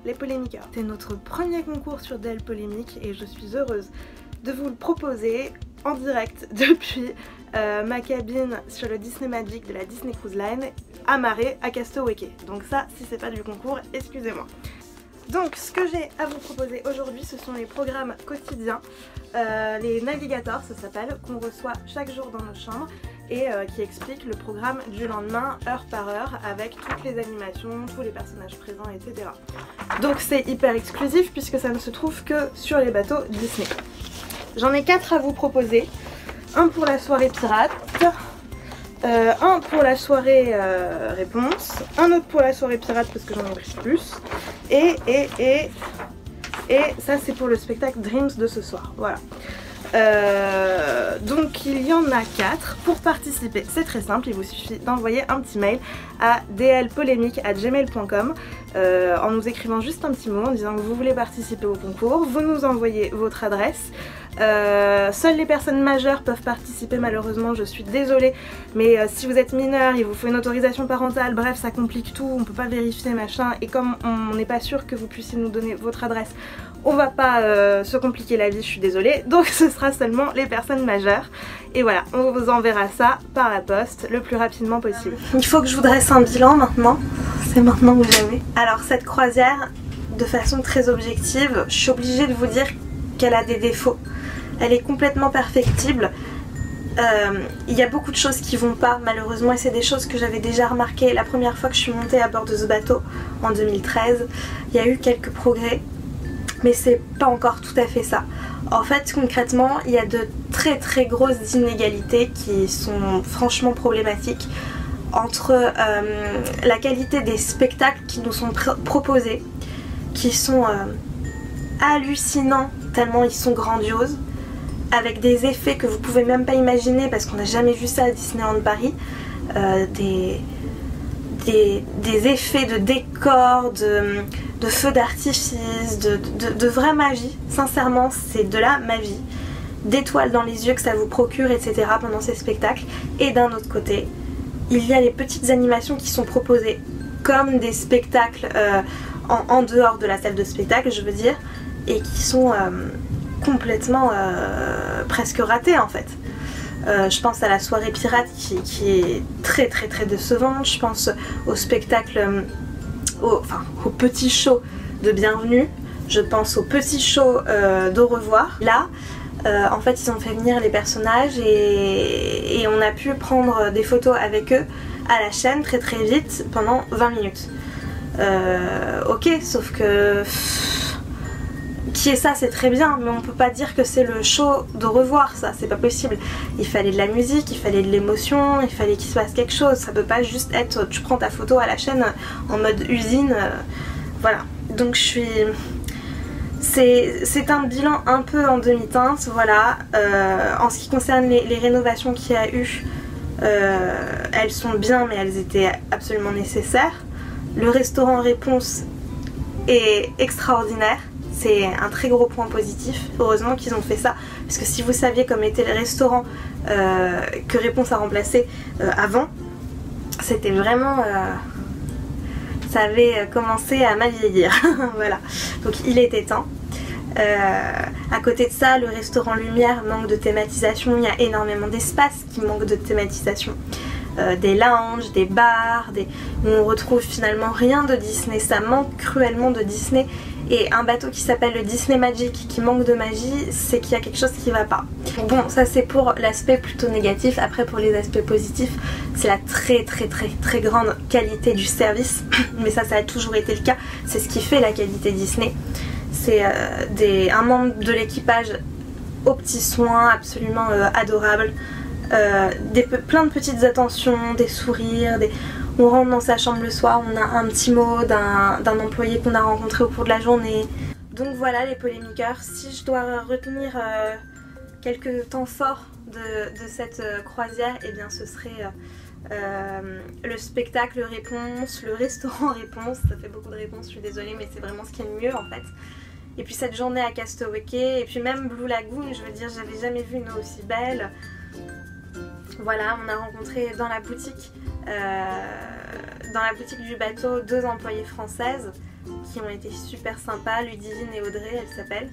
les polémiqueurs. C'est notre premier concours sur DL Polémique et je suis heureuse de vous le proposer en direct depuis ma cabine sur le Disney Magic de la Disney Cruise Line amarrée à Castaway Cay. Donc ça, si c'est pas du concours, excusez-moi. Donc ce que j'ai à vous proposer aujourd'hui, ce sont les programmes quotidiens, les navigators ça s'appelle, qu'on reçoit chaque jour dans nos chambres et qui expliquent le programme du lendemain heure par heure avec toutes les animations, tous les personnages présents, etc. Donc c'est hyper exclusif puisque ça ne se trouve que sur les bateaux Disney. J'en ai 4 à vous proposer, un pour la soirée pirate, un pour la soirée réponse, un autre pour la soirée pirate parce que j'en ai pris plus, et ça c'est pour le spectacle Dreams de ce soir, voilà. Donc il y en a 4. Pour participer, c'est très simple, il vous suffit d'envoyer un petit mail à dlpolémique@gmail.com en nous écrivant juste un petit mot en disant que vous voulez participer au concours. Vous nous envoyez votre adresse. Seules les personnes majeures peuvent participer, malheureusement, je suis désolée, mais si vous êtes mineur, il vous faut une autorisation parentale, bref ça complique tout, on peut pas vérifier machin, et comme on n'est pas sûr que vous puissiez nous donner votre adresse, on va pas se compliquer la vie, je suis désolée, donc ce sera seulement les personnes majeures. Et voilà, on vous enverra ça par la poste le plus rapidement possible. Il faut que je vous dresse un bilan maintenant, c'est maintenant que j'avais. Alors cette croisière, de façon très objective, je suis obligée de vous dire qu'elle a des défauts. Elle est complètement perfectible. Il y a beaucoup de choses qui vont pas malheureusement, et c'est des choses que j'avais déjà remarquées la première fois que je suis montée à bord de ce bateau en 2013. Il y a eu quelques progrès, mais c'est pas encore tout à fait ça. En fait, concrètement, il y a de très très grosses inégalités qui sont franchement problématiques entre la qualité des spectacles qui nous sont proposés, qui sont hallucinants tellement ils sont grandioses, avec des effets que vous pouvez même pas imaginer parce qu'on n'a jamais vu ça à Disneyland Paris, des effets de décors, de feux d'artifice, de vraie magie. Sincèrement, c'est de la magie, d'étoiles dans les yeux que ça vous procure, etc. pendant ces spectacles. Et d'un autre côté, il y a les petites animations qui sont proposées comme des spectacles en dehors de la salle de spectacle, je veux dire, et qui sont complètement presque ratés en fait. Je pense à la soirée pirate qui est très très très décevante. Je pense au spectacle, au petit show de bienvenue. Je pense au petit show d'au revoir. Là, en fait, ils ont fait venir les personnages et on a pu prendre des photos avec eux à la chaîne très très vite pendant 20 minutes. Ok, sauf que qui est ça, c'est très bien, mais on peut pas dire que c'est le show de revoir, ça, c'est pas possible. Il fallait de la musique, il fallait de l'émotion, il fallait qu'il se passe quelque chose. Ça peut pas juste être tu prends ta photo à la chaîne en mode usine, voilà. Donc c'est un bilan un peu en demi-teinte, voilà. En ce qui concerne les rénovations qu'il y a eu, elles sont bien, mais elles étaient absolument nécessaires. Le restaurant réponse est extraordinaire. C'est un très gros point positif, heureusement qu'ils ont fait ça, parce que si vous saviez comme était le restaurant que Réponse a remplacé avant, c'était vraiment... ça avait commencé à mal vieillir, voilà, donc il était temps. À côté de ça, le restaurant Lumière manque de thématisation, il y a énormément d'espaces qui manquent de thématisation. Des lounges, des bars, où on retrouve finalement rien de Disney, ça manque cruellement de Disney. Et un bateau qui s'appelle le Disney Magic qui manque de magie, c'est qu'il y a quelque chose qui va pas. Bon, ça c'est pour l'aspect plutôt négatif. Après, pour les aspects positifs, c'est la très très très très grande qualité du service. Mais ça a toujours été le cas, c'est ce qui fait la qualité Disney. C'est un membre de l'équipage aux petits soins, absolument adorable. Plein de petites attentions, des sourires, on rentre dans sa chambre le soir, on a un petit mot d'un employé qu'on a rencontré au cours de la journée. Donc voilà les polémiqueurs, si je dois retenir quelques temps forts de cette croisière, et eh bien ce serait le spectacle Réponse, le restaurant Réponse, ça fait beaucoup de réponses, je suis désolée, mais c'est vraiment ce qui est le mieux en fait. Et puis cette journée à Castaway Cay, et puis même Blue Lagoon, je veux dire, j'avais jamais vu une eau aussi belle. Voilà, on a rencontré dans la boutique du bateau 2 employées françaises. qui ont été super sympas. Ludivine et Audrey, elles s'appellent.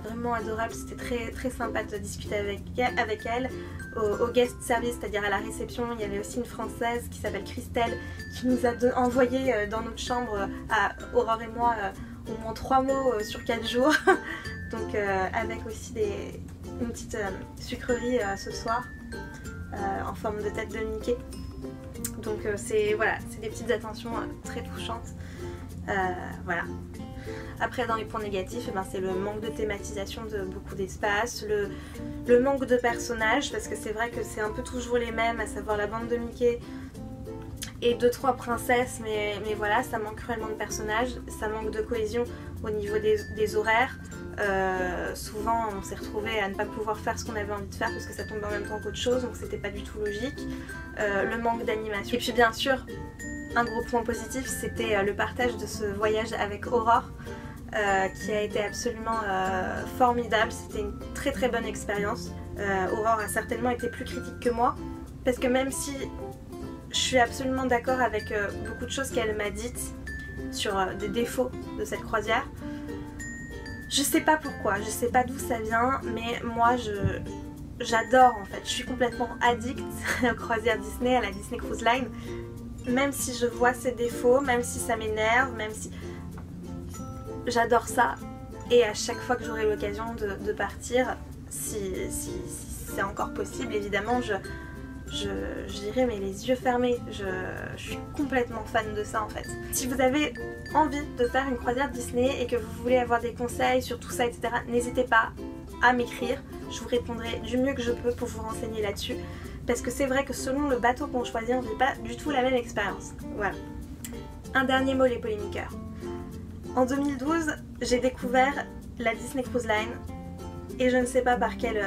Vraiment adorable, c'était très, très sympa de discuter avec elles. Au guest service, c'est-à-dire à la réception, il y avait aussi une Française qui s'appelle Christelle qui nous a envoyé dans notre chambre à Aurore et moi au moins 3 mots sur 4 jours. Donc avec aussi une petite sucrerie ce soir en forme de tête de Mickey. Donc c'est des petites attentions très touchantes. Voilà. Après dans les points négatifs, c'est le manque de thématisation de beaucoup d'espace, le manque de personnages, parce que c'est vrai que c'est un peu toujours les mêmes, à savoir la bande de Mickey et 2-3 princesses, mais voilà, ça manque cruellement de personnages, ça manque de cohésion au niveau des horaires. Souvent on s'est retrouvé à ne pas pouvoir faire ce qu'on avait envie de faire parce que ça tombait en même temps qu'autre chose, donc c'était pas du tout logique. Le manque d'animation. Et puis bien sûr, un gros point positif, c'était le partage de ce voyage avec Aurore qui a été absolument formidable. C'était une très très bonne expérience. Aurore a certainement été plus critique que moi parce que même si je suis absolument d'accord avec beaucoup de choses qu'elle m'a dites sur des défauts de cette croisière, je sais pas pourquoi, je sais pas d'où ça vient, mais moi j'adore en fait. Je suis complètement addict aux croisières Disney, à la Disney Cruise Line. Même si je vois ses défauts, même si ça m'énerve, même si... J'adore ça. Et à chaque fois que j'aurai l'occasion de partir, si c'est encore possible, évidemment, j'irai mais les yeux fermés. Je suis complètement fan de ça en fait. Si vous avez envie de faire une croisière Disney et que vous voulez avoir des conseils sur tout ça, etc., n'hésitez pas à m'écrire. Je vous répondrai du mieux que je peux pour vous renseigner là-dessus. Parce que c'est vrai que selon le bateau qu'on choisit, on ne vit pas du tout la même expérience. Voilà. Un dernier mot, les polémiqueurs. En 2012, j'ai découvert la Disney Cruise Line et je ne sais pas par quelle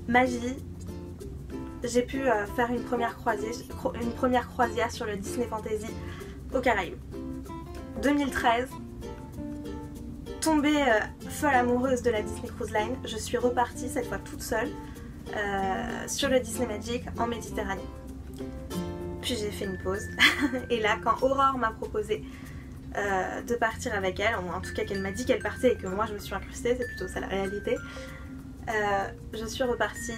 magie j'ai pu faire une première croisière sur le Disney Fantasy aux Caraïbes. 2013, tombée folle amoureuse de la Disney Cruise Line, je suis repartie cette fois toute seule sur le Disney Magic en Méditerranée. Puis j'ai fait une pause et là quand Aurore m'a proposé de partir avec elle, en tout cas qu'elle m'a dit qu'elle partait et que moi je me suis incrustée, c'est plutôt ça la réalité, je suis repartie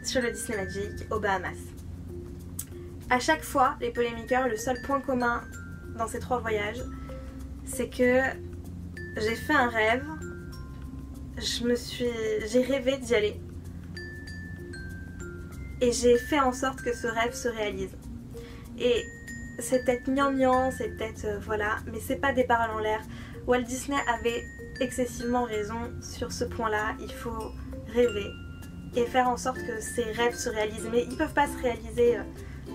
sur le Disney Magic aux Bahamas. À chaque fois, les polémiqueurs, le seul point commun dans ces 3 voyages, c'est que j'ai fait un rêve, j'ai rêvé d'y aller. Et j'ai fait en sorte que ce rêve se réalise. Et c'est peut-être gnangnan, c'est peut-être voilà, mais c'est pas des paroles en l'air. Walt Disney avait excessivement raison sur ce point-là. Il faut rêver et faire en sorte que ces rêves se réalisent. Mais ils peuvent pas se réaliser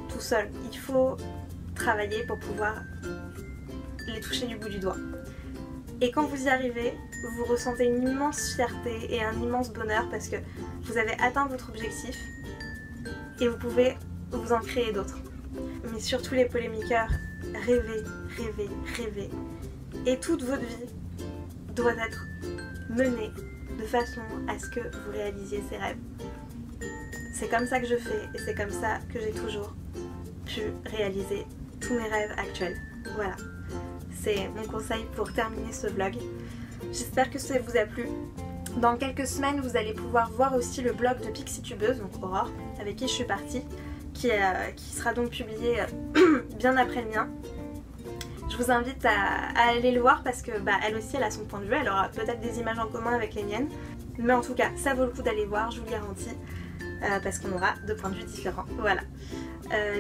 tout seuls. Il faut travailler pour pouvoir les toucher du bout du doigt. Et quand vous y arrivez, vous ressentez une immense fierté et un immense bonheur parce que vous avez atteint votre objectif. Et vous pouvez vous en créer d'autres. Mais surtout les polémiqueurs, rêvez, rêvez, rêvez. Et toute votre vie doit être menée de façon à ce que vous réalisiez ces rêves. C'est comme ça que je fais et c'est comme ça que j'ai toujours pu réaliser tous mes rêves actuels. Voilà, c'est mon conseil pour terminer ce vlog. J'espère que ça vous a plu. Dans quelques semaines, vous allez pouvoir voir aussi le blog de PixieTubeuse, donc Aurore, avec qui je suis partie, qui sera donc publié bien après le mien. Je vous invite à aller le voir parce que elle aussi elle a son point de vue, elle aura peut-être des images en commun avec les miennes. Mais en tout cas, ça vaut le coup d'aller voir, je vous le garantis, parce qu'on aura 2 points de vue différents. Voilà.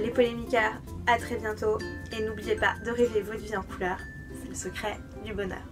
Les polémiqueurs, à très bientôt et n'oubliez pas de rêver votre vie en couleur, c'est le secret du bonheur.